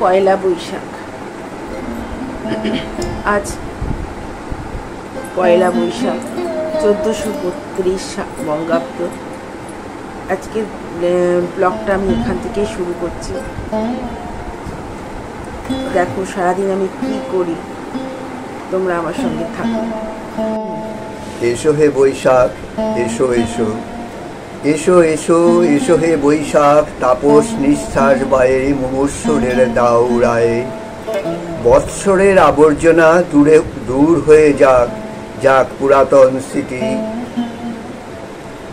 পয়লা বৈশাখ। আজ পয়লা বৈশাখ 1432 বঙ্গাব্দ। আজকের ব্লগটা আমি এখান থেকেই শুরু করছি। দেখো সারাদিন আমি কি করি, তোমরা আমার সঙ্গে থাকো। এসো হে বৈশাখ, এসো এসো এসো এসো এসো হে বৈশাখ, তাপস নিঃশ্বাস বায়ে মুমূর্ষুরের দাউড়ায়। বৎসরের আবর্জনা দূর হয়ে যাক, যাক পুরাতন স্মৃতি,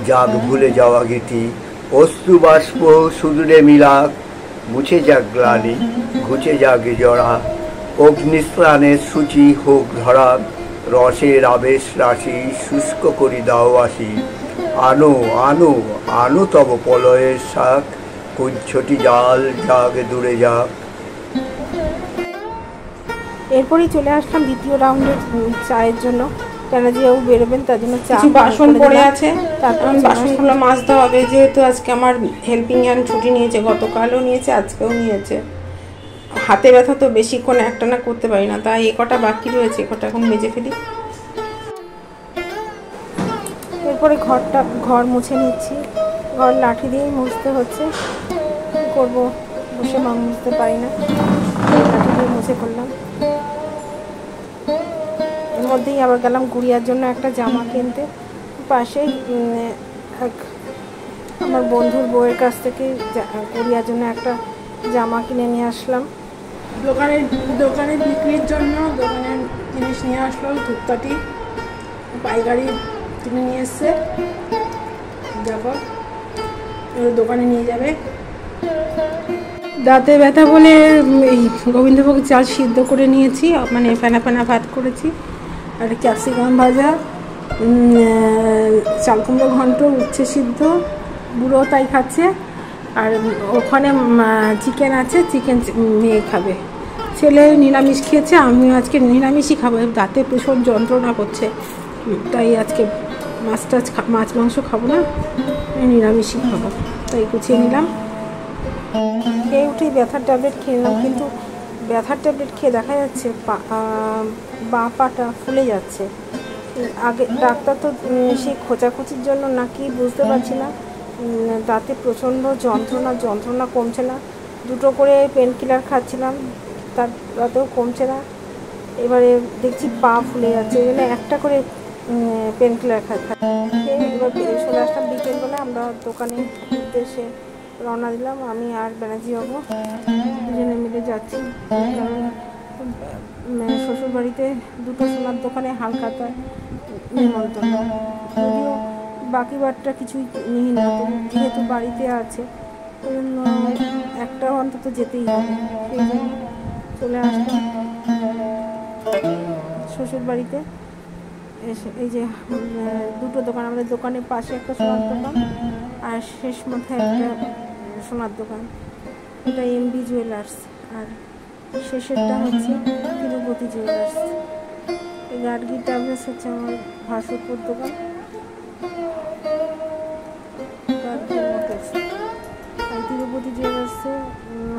যাক ভুলে যাওয়া গীতি। অশ্রু বাষ্প সুদূরে মিলাক, মুছে যাক গ্লানি, ঘুচে যাক জড়া। অগ্নিস্নানের সূচি হোক ধরা, রসের আবেশ রাশি শুষ্ক করি দাও আসি। আনো আনো আনো তব প্রলয়ের শাক, কুঞ্ছটি জাল যাক দূরে যাক। এরপরই চলে আসলাম দ্বিতীয় রাউন্ডের চায়ের জন্য। বাবু বেরোবেন, তার জন্য চা। বাসন পড়ে আছে, তারপর বাসনগুলো মাজতে হবে। যেহেতু আজকে আমার হেল্পিং হ্যান্ড ছুটি নিয়েছে, গতকালও নিয়েছে, আজকেও নিয়েছে। হাতে ব্যথা তো বেশিক্ষণ একটানা করতে পারি না, তাই এ কটা বাকি রয়েছে, এ কটা এখন মেজে ফেলি। এরপরে ঘর মুছে নিচ্ছি। ঘর লাঠি দিয়েই মুছতে হচ্ছে, কী করবো, বসে মুছতে পারি না, লাঠি দিয়ে মুছে করলাম। এর মধ্যেই আবার গেলাম গুড়িয়ার জন্য একটা জামা কিনতে। পাশেই আমার বন্ধুর বউয়ের কাছ থেকে গুড়িয়ার জন্য একটা জামা কিনে নিয়ে আসলাম। দোকানে বিক্রির জন্য দোকানের জিনিস নিয়ে আসলো। ধূপকাঠি পাইকারি কিনে নিয়ে এসছে, দেখো এবার দোকানে নিয়ে যাবে। দাঁতে ব্যথা বলে এই গোবিন্দভোগ চাল সিদ্ধ করে নিয়েছি, মানে ফেনা ফেনা ভাত করেছি, আর ক্যাপসিকাম ভাজা, চাল কুমড়ো ঘন্ট, উচ্ছে সিদ্ধ, বুড়ো তাই খাচ্ছে। আর ওখানে চিকেন আছে, চিকেন মেয়ে খাবে। ছেলে নিরামিষ খেয়েছে, আমিও আজকে নিরামিষই খাবো। দাঁতে ভীষণ যন্ত্রণা করছে, তাই আজকে মাছ মাংস খাবো না, নিরামিষই খাবো, তাই গুছিয়ে নিলাম। খেয়ে উঠেই ব্যথার ট্যাবলেট খেয়ে নিলাম, কিন্তু ব্যথার ট্যাবলেট খেয়ে দেখা যাচ্ছে বাঁ পাটা ফুলে যাচ্ছে। আগে ডাক্তার তো সেই খোঁচাখুচির জন্য নাকি বুঝতে পারছি না, দাঁতে প্রচণ্ড যন্ত্রণা কমছে না। 2টো করে পেন কিলার খাচ্ছিলাম, তাতেও কমছে না। এবারে দেখছি পা ফুলে যাচ্ছে, এই জন্য একটা করে পেন কিলার খাচ্ছি। এবার চলে আসলাম বিকেলবেলা। আমরা দোকানে উদ্দেশ্যে রওনা দিলাম, আমি আর ব্যানার্জি বাবু দুজনে মিলে যাচ্ছি। কারণ শ্বশুরবাড়িতে 2টো সোনার দোকানে হালখাতা নিমন্ত্রণ, যদিও বাকি বারটা কিছুই নিই না, যেহেতু বাড়িতে আছে ওই জন্য একটা অন্তত যেতেই হবে। সেই জন্য চলে আসলাম শ্বশুরবাড়িতে এসে। এই যে 2টো দোকান, আমাদের দোকানের পাশে একটা সোনার দোকান, আর শেষ মাথায় একটা সোনার দোকান, এটা এমবি জুয়েলার্স, আর শেষেরটা হচ্ছে তিরুপতি জুয়েলার্স। এই গার্গি ট্রাভেলস হচ্ছে আমার ভাসুরপুর দোকান, আর তিরুপতি জুয়েলার্সে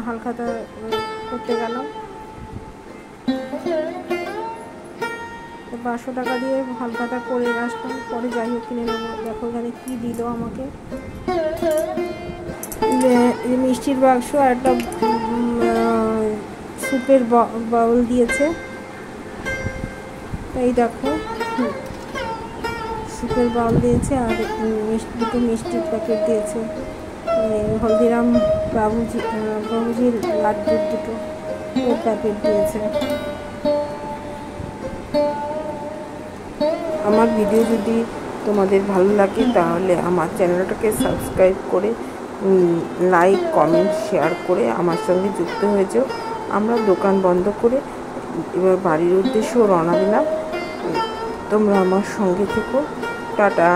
হালখাতা করতে গেলাম। 500 টাকা দিয়ে হালখাতা করে আসলাম, পরে যাই হোক কিনে নেবো। দেখো এখানে কী দিল আমাকে, মিষ্টির বাক্স আর একটা স্যুপের বাউল দিয়েছে। এই দেখো স্যুপের বাউল দিয়েছে, আর 2টো মিষ্টির প্যাকেট দিয়েছে। হলদিরাম বাবুজির লাড্ডুর 2টো প্যাকেট দিয়েছে। আমার ভিডিও যদি তোমাদের ভালো লাগে তাহলে আমার চ্যানেলটাকে সাবস্ক্রাইব করে লাইক, কমেন্ট, শেয়ার করে আমার সঙ্গে যুক্ত হয়ে যাও। আমরা দোকান বন্ধ করে এবার বাড়ির উদ্দেশ্যেও রওনা দিলাম। তোমরা আমার সঙ্গে থেকো। টাটা।